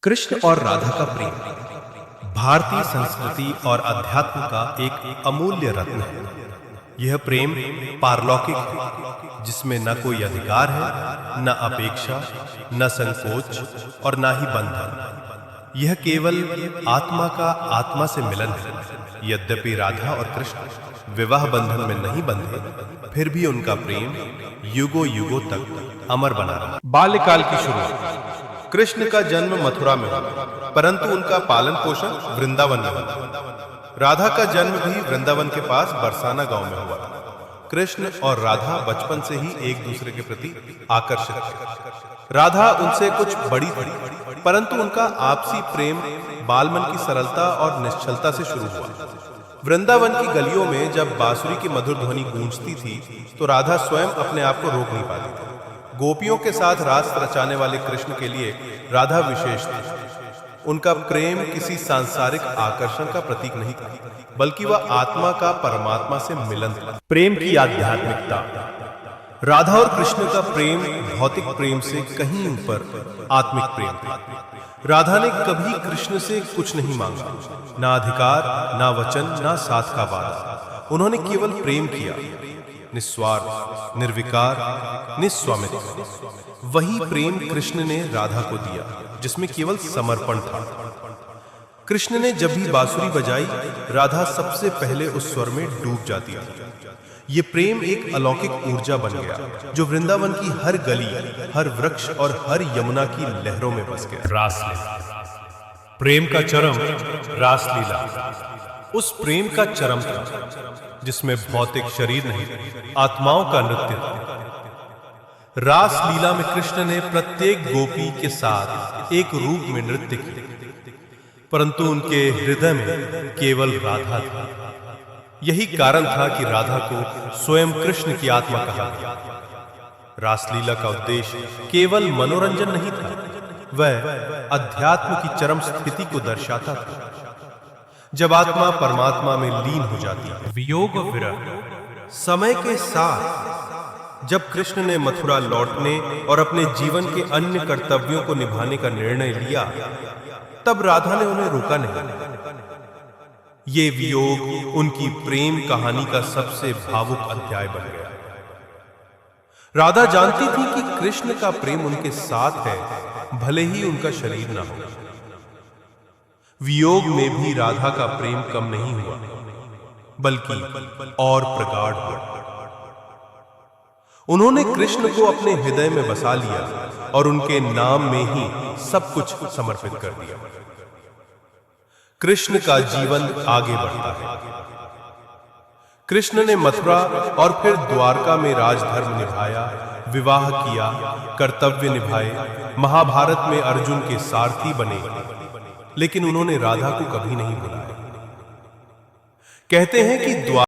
कृष्ण और राधा का प्रेम भारतीय संस्कृति और अध्यात्म का एक अमूल्य रत्न है। यह प्रेम पारलौकिक है, जिसमें न कोई अधिकार है, न अपेक्षा, न संकोच और न ही बंधन। यह केवल आत्मा का आत्मा से मिलन है। यद्यपि राधा और कृष्ण विवाह बंधन में नहीं बंधे, फिर भी उनका प्रेम युगों युगों तक अमर बना रहा। बाल्यकाल की शुरुआत। कृष्ण का जन्म मथुरा में हुआ, परंतु उनका पालन पोषण वृंदावन में हुआ। राधा का जन्म भी वृंदावन के पास बरसाना गांव में हुआ। कृष्ण और राधा बचपन से ही एक दूसरे के प्रति आकर्षित थे। राधा उनसे कुछ बड़ी थी, परंतु उनका आपसी प्रेम बालमन की सरलता और निश्चलता से शुरू हुआ। वृंदावन की गलियों में जब बांसुरी की मधुर ध्वनि गूंजती थी, तो राधा स्वयं अपने आप को रोक नहीं पाती थी। गोपियों के साथ रास रचाने वाले कृष्ण के लिए राधा विशेष थी। उनका प्रेम किसी सांसारिक आकर्षण का प्रतीक नहीं था, बल्कि वह आत्मा का परमात्मा से मिलन था। प्रेम की आध्यात्मिकता। राधा और कृष्ण का प्रेम भौतिक प्रेम से कहीं ऊपर आत्मिक प्रेम था। राधा ने कभी कृष्ण से कुछ नहीं मांगा, ना अधिकार, ना वचन, ना साथ का वादा। उन्होंने केवल प्रेम किया, निस्वार्थ, निर्विकार, निस्वामित्व। वही प्रेम कृष्ण ने राधा को दिया, जिसमें केवल समर्पण था। कृष्ण ने जब भी बांसुरी बजाई, राधा सबसे पहले उस स्वर में डूब जाती थी। ये प्रेम एक अलौकिक ऊर्जा बन गया, जो वृंदावन की हर गली, हर वृक्ष और हर यमुना की लहरों में बस गया। रासलीला। प्रेम का चरम रासलीला उस प्रेम का चरम था, जिसमें भौतिक शरीर नहीं, आत्माओं का नृत्य था। रास लीला में कृष्ण ने प्रत्येक गोपी के साथ एक रूप में नृत्य किया, परंतु उनके हृदय में केवल राधा था। यही कारण था कि राधा को स्वयं कृष्ण की आत्मा कहा गया। रासलीला का उद्देश्य केवल मनोरंजन नहीं था, वह अध्यात्म की चरम स्थिति को दर्शाता था, जब आत्मा परमात्मा में लीन हो जाती है। वियोग विरह। समय के साथ जब कृष्ण ने मथुरा लौटने और अपने जीवन के अन्य कर्तव्यों को निभाने का निर्णय लिया, तब राधा ने उन्हें रोका नहीं। ये वियोग उनकी प्रेम कहानी का सबसे भावुक अध्याय बन गया। राधा जानती थी कि कृष्ण का प्रेम उनके साथ है, भले ही उनका शरीर ना हो। वियोग में भी राधा का प्रेम कम नहीं हुआ, बल्कि और प्रगाढ़ हुआ। उन्होंने कृष्ण को अपने हृदय में बसा लिया और उनके नाम में ही सब कुछ समर्पित कर दिया। कृष्ण का जीवन आगे बढ़ता है। कृष्ण ने मथुरा और फिर द्वारका में राजधर्म निभाया, विवाह किया, कर्तव्य निभाए, महाभारत में अर्जुन के सारथी बने, लेकिन उन्होंने राधा को कभी नहीं भुलाया। कहते हैं कि